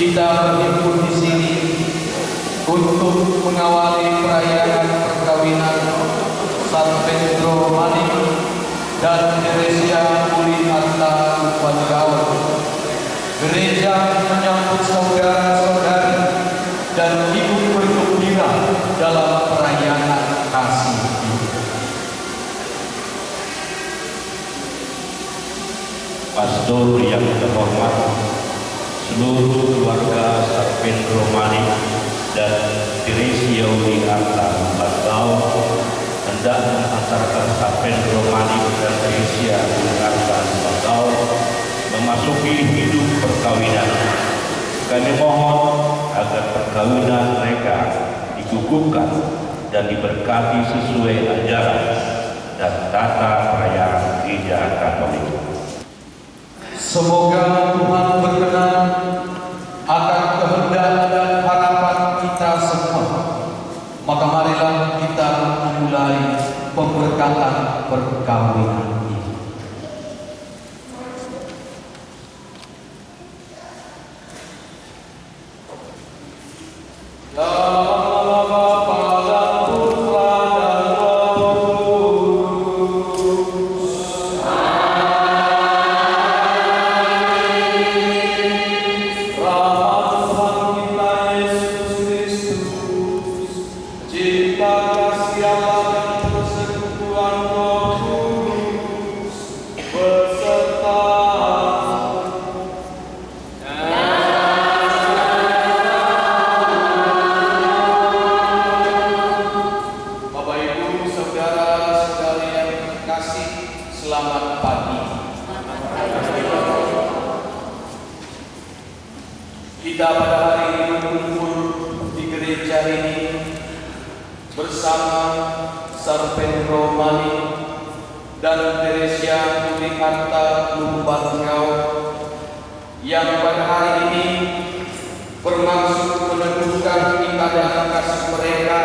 kita berhimpun di sini untuk mengawali perayaan perkawinan San Pedro Mani dan Teresia Uliarta Lupanggaon. Gereja menyambut saudara-saudari dan ikut bergembira dalam perayaan kasih ini. Pastor yang terhormat, seluruh keluarga San Pedro Mani dan Teresia Uliarta Lupanggaon hendak mengantarkan San Pedro Mani dan Teresia Uliarta Lupanggaon memasuki hidup perkawinan. Kami mohon agar perkawinan mereka dikukuhkan dan diberkati sesuai ajaran dan tata perayaan Gereja Katolik. Semoga Tuhan berkenan akan kehendak dan harapan kita semua. Maka marilah kita memulai pemberkatan perkawinan ini. Kita pada hari ini berkumpul di gereja ini bersama San Pedro Mani dan Teresia Uliarta Lupanggaon yang pada hari ini bermaksud meneguhkan ikatan kasih mereka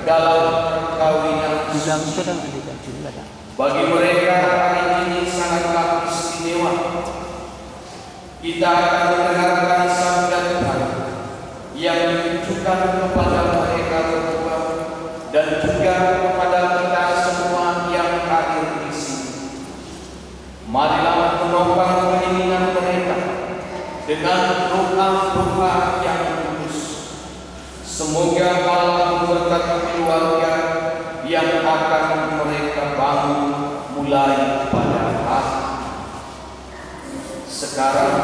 dalam perkawinan. Bagi mereka hari ini sangatlah istimewa. Kita akan mendengarkan sabda Tuhan yang ditujukan kepada mereka berdua dan juga kepada kita semua yang hadir di sini. Marilah menopang keinginan mereka dengan doa-doa yang kudus. Semoga Allah memberkati keluarga yang akan mereka bangun mulai pada hari. Sekarang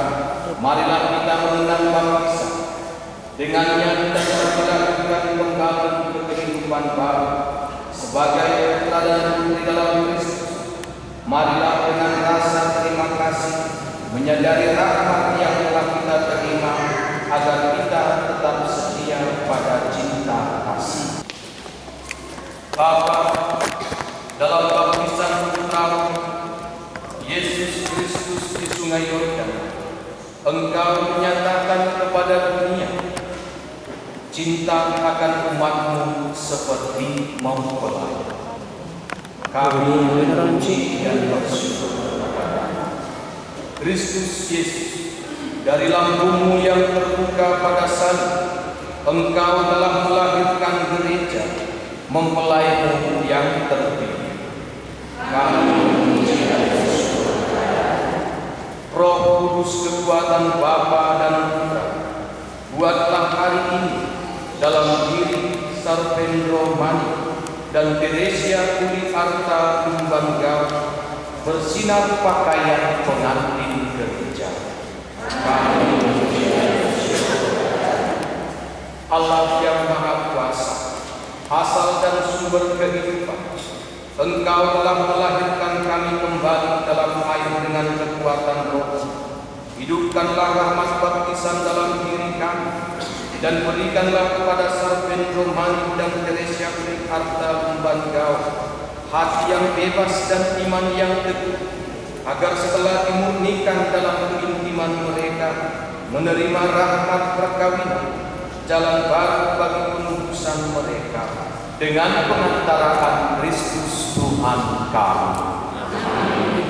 marilah kita mengenang baptisan. Dengannya kita melakukan pengalaman kehidupan baru sebagai teladan di dalam Kristus. Marilah dengan rasa terima kasih menyadari rahmat yang telah kita terima agar kita tetap setia pada cinta kasih. Bapa, dalam baptisan putra Yesus Kristus di Sungai Yordan, Engkau menyatakan kepada dunia cinta akan umatmu seperti mempelai. Kami memuji dan bersyukur Kristus Yesus, dari lambungmu yang terbuka pada salib, Engkau telah melahirkan gereja, mempelaimu yang terpilih. Kami memuji dan bersyukur. Roh Kudus kekuatan Bapa dan Putra, buatlah hari ini dalam diri San Pedro Mani dan Teresia Uliarta Lupanggaon bersinar pakaian pengantin gereja. Kami memuji dan bersyukur. Allah yang Maha Kuasa, asal dan sumber kehidupan, Engkau telah melahirkan kami kembali dalam air dengan kekuatan Roh. Hidupkanlah rahmat baptisan dalam diri kami dan berikanlah kepada San Pedro Mani dan Teresia Uliarta Lupanggaon hati yang bebas dan iman yang teguh, agar setelah dimurnikan dalam keintiman mereka menerima rahmat perkawinan, jalan baru bagi penebusan mereka dengan pengantaraan Kristus Tuhan kami. Amin.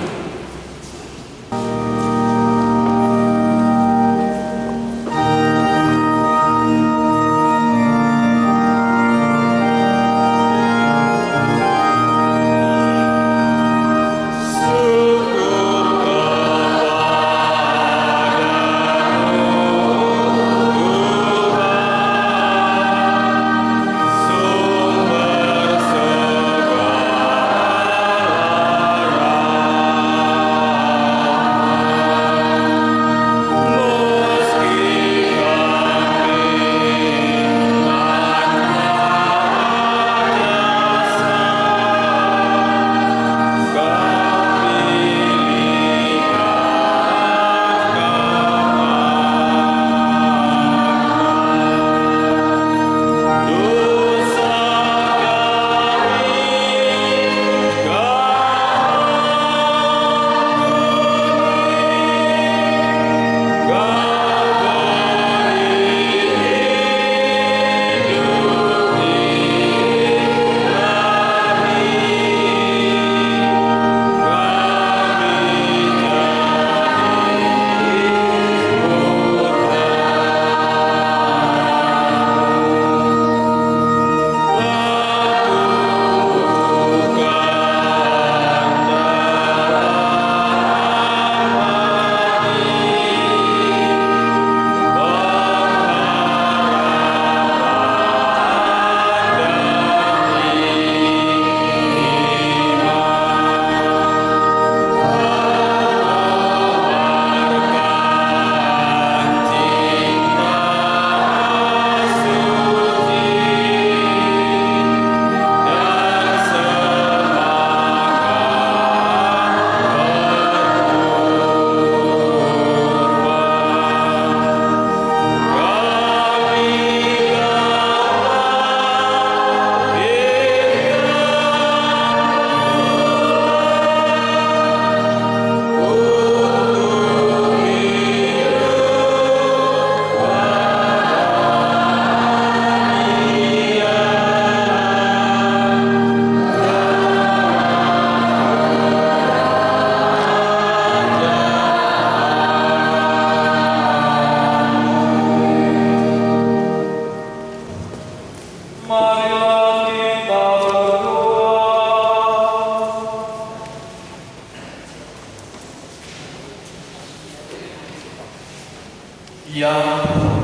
Ya Tuhan,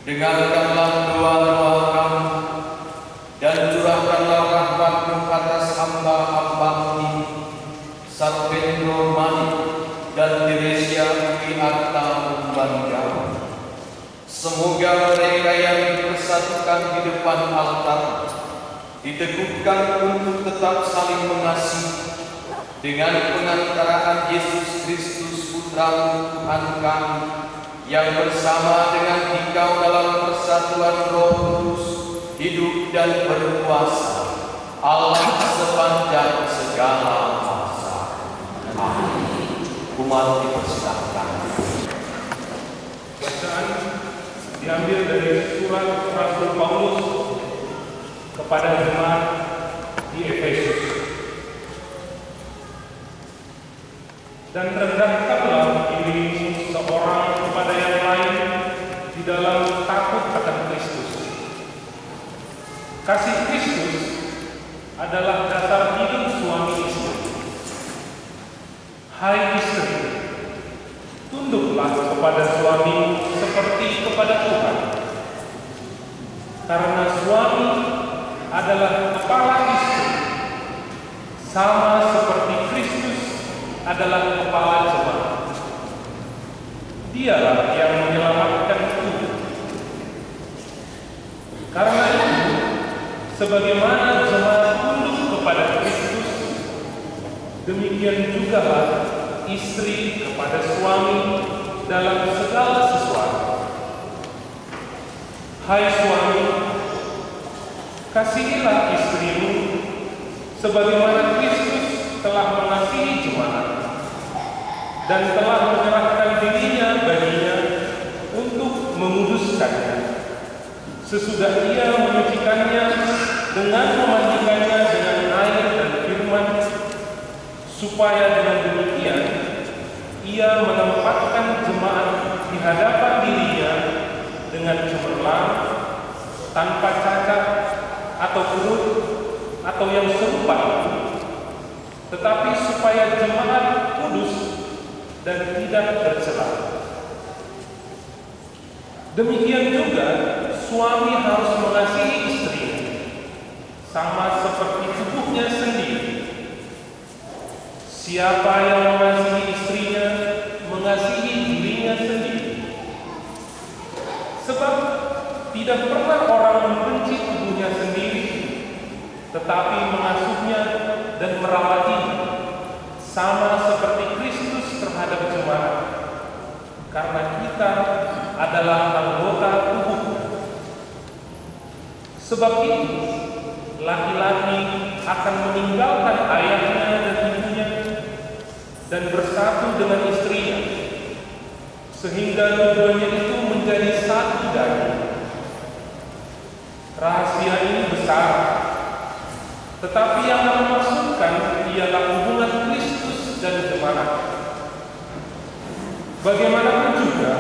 dengarkanlah doa-doa kami dan curahkanlah rahmat-Mu atas hamba-hamba-Mu ini, Sarpendro Mani dan Teresia Wiarta Umbangga. Semoga mereka yang dipersatukan di depan altar diteguhkan untuk tetap saling mengasihi dengan pengantaraan Yesus Kristus Putra Tuhan kami, yang bersama dengan Dikau dalam persatuan Roh Kudus hidup dan berkuasa, Allah sepanjang segala masa. Amin. Umat dipersilakan. Bacaan diambil dari surat Rasul Paulus kepada jemaat di Efesus. Dan rendahkanlah dirimu seorang kepada yang lain di dalam takut akan Kristus. Kasih Kristus adalah dasar hidup suami istri. Hai istri, tunduklah kepada suami seperti kepada Tuhan. Karena suami adalah kepala istri, sama seperti Kristus adalah kepala jemaat. Dialah yang menyelamatkan tubuh. Karena itu, sebagaimana jemaat tunduk kepada Kristus, demikian jugalah istri kepada suami dalam segala sesuatu. Hai suami, kasihilah istrimu sebagaimana Kristus telah mengasihi jemaat dan telah menyerahkan dirinya baginya untuk menguduskannya, sesudah ia menyucikannya dengan memandikannya dengan air dan firman, supaya dengan demikian ia menempatkan jemaat di hadapan dirinya dengan cemerlang, tanpa cacat atau kurut atau yang serupa itu, tetapi supaya jemaat kudus dan tidak bercela. Demikian juga suami harus mengasihi istrinya sama seperti tubuhnya sendiri. Siapa yang mengasihi istrinya mengasihi dirinya sendiri. Sebab tidak pernah orang membenci tubuhnya sendiri, tetapi mengasuhnya dan merawatinya, sama seperti Kristus terhadap jemaat, karena kita adalah anggota tubuhnya. Sebab itu, laki-laki akan meninggalkan ayahnya dan ibunya dan bersatu dengan istrinya, sehingga keduanya itu menjadi satu daging. Rahasia ini besar, tetapi yang dimaksudkan ialah hubungan Kristus dan jemaat. Bagaimanapun juga,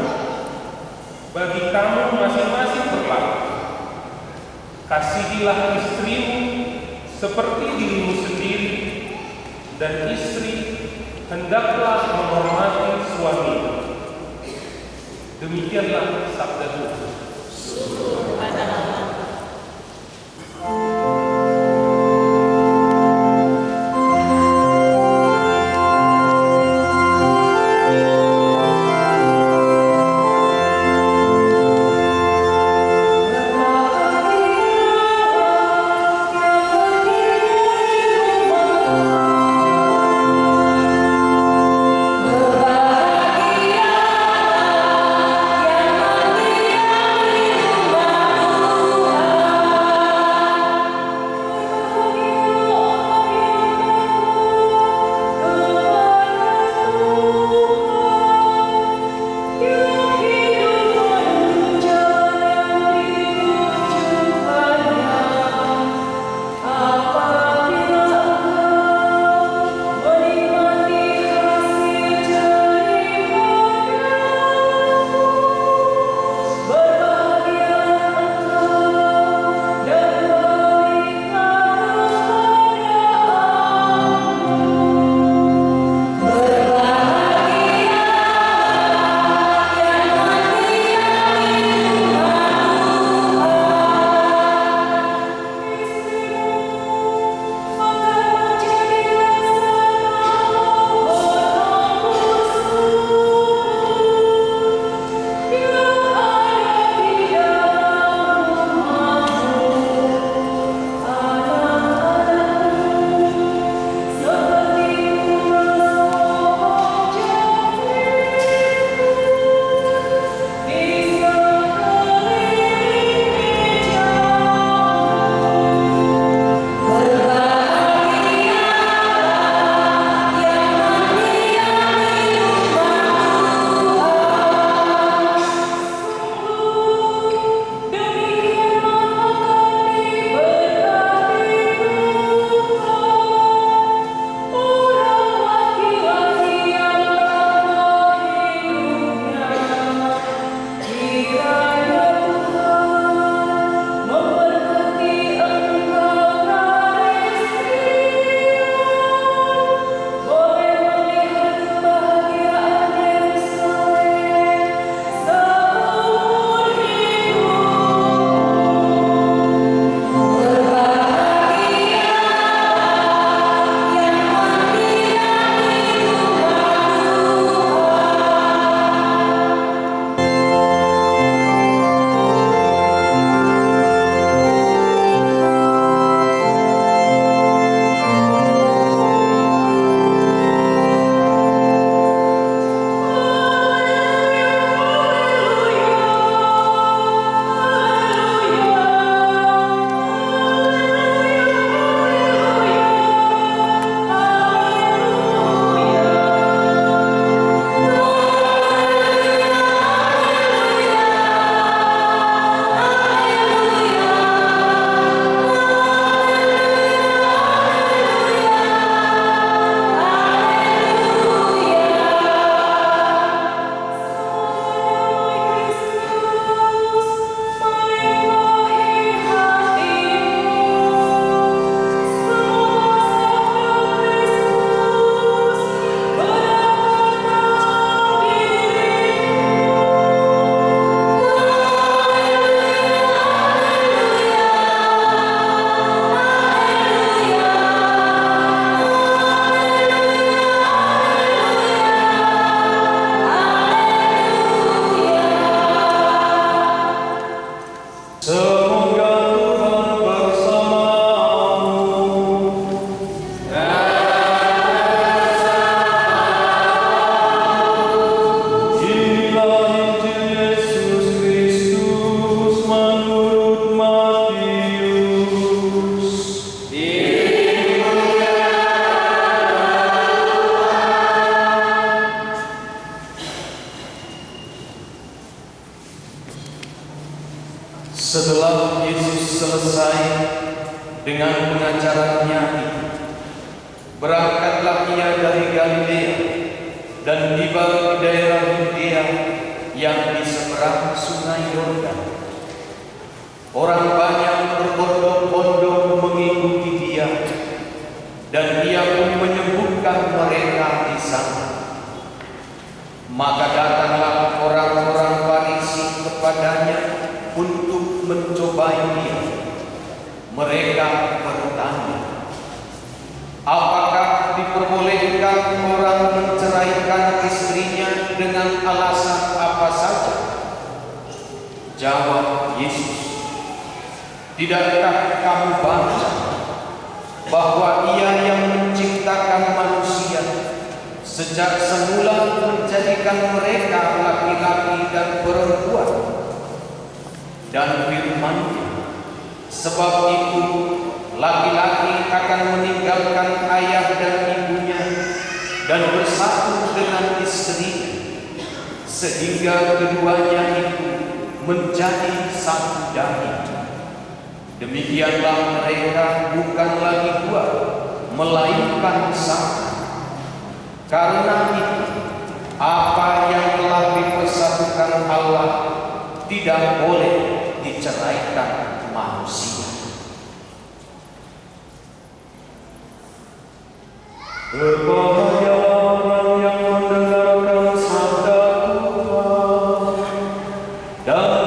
bagi kamu masing-masing berlaku, kasihilah istrimu seperti dirimu sendiri, dan istri hendaklah menghormati suaminya. Demikianlah sabda Tuhan. Berbahagialah yang mendiami rumah Setelah Yesus selesai dengan pengajarannya itu, berangkatlah ia dari Galilea dan tiba di daerah Yudea yang di seberang sungai Yordan. Orang banyak berbondong-bondong mengikuti dia, dan dia pun menyembuhkan mereka di sana. Maka datanglah orang-orang Farisi kepadanya untuk mencobai dia. Mereka bertanya, apakah diperbolehkan orang menceraikan istrinya dengan alasan apa saja? Jawab Yesus, tidakkah kamu baca bahwa Ia yang menciptakan manusia sejak semula menjadikan mereka laki-laki dan perempuan, dan firman-Nya, sebab itu laki-laki akan meninggalkan ayah dan ibunya dan bersatu dengan istrinya, sehingga keduanya itu menjadi satu daging. Demikianlah mereka bukan lagi dua, melainkan satu. Karena itu, apa yang telah dipersatukan Allah tidak boleh diceraikan manusia. Berbahagia orang yang mendengarkan sabda Tuhan dan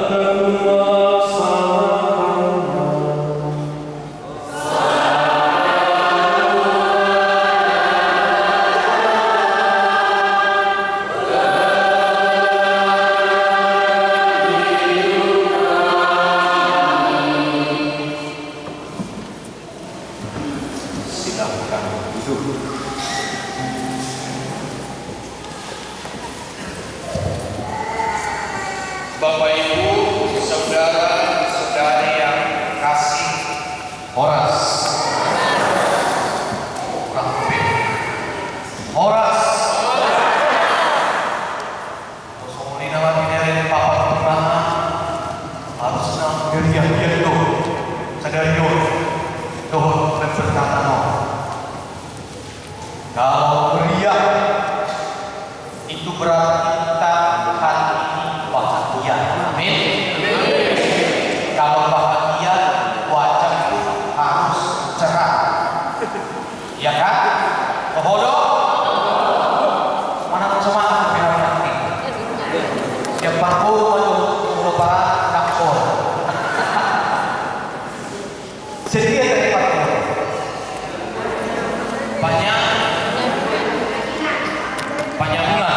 Bapak Ibu, saudara-saudari yang kasih Horas, Horas, Somolina lagi Papa Tuhan harus dia itu sadari doh dan berkata no. Kalau beriak itu berarti kita hari ini bahagia. Amin. Kalau bahagia, wajah itu harus cerah. Ya kan? Bodoh? Mana semangat biar nanti. Yang parkur lupa kapur. Sedia dari parkur. Banyak bunga,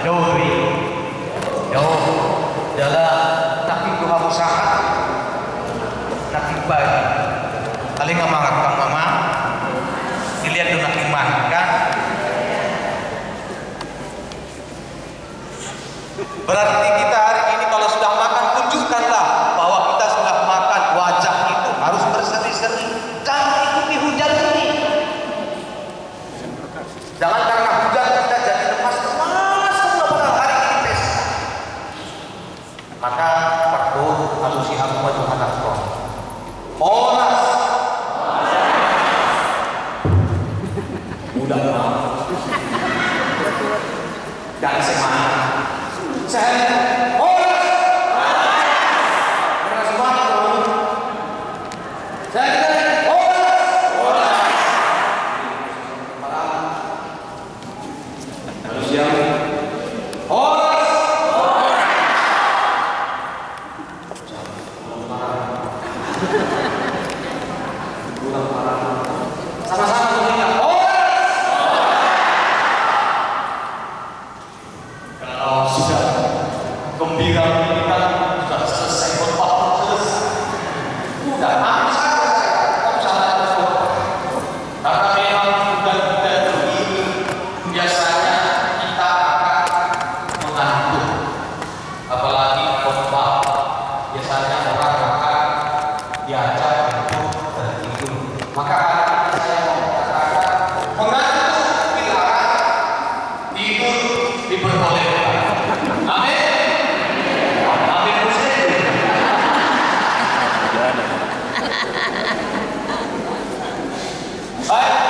doi, dalam tapi doa usaha, tapi baik. Kali nggak marah kang mama, dilihat tuh nak iman kan? Berarti kita hari ini kalau sudah makan tunjukkanlah bahwa kita sudah makan. Wajah itu harus berseri-seri. Jangan ikuti hujan ini. Jangan karena hujan kita jadi lemas-lemas semua pada hari ini pesta. Maka perlu harus siap maju anak roh. Horas. Mudah banget. Dan semangat. Saya horas. Horas semangat. Saya sama-sama tulisnya kalau sudah Baik,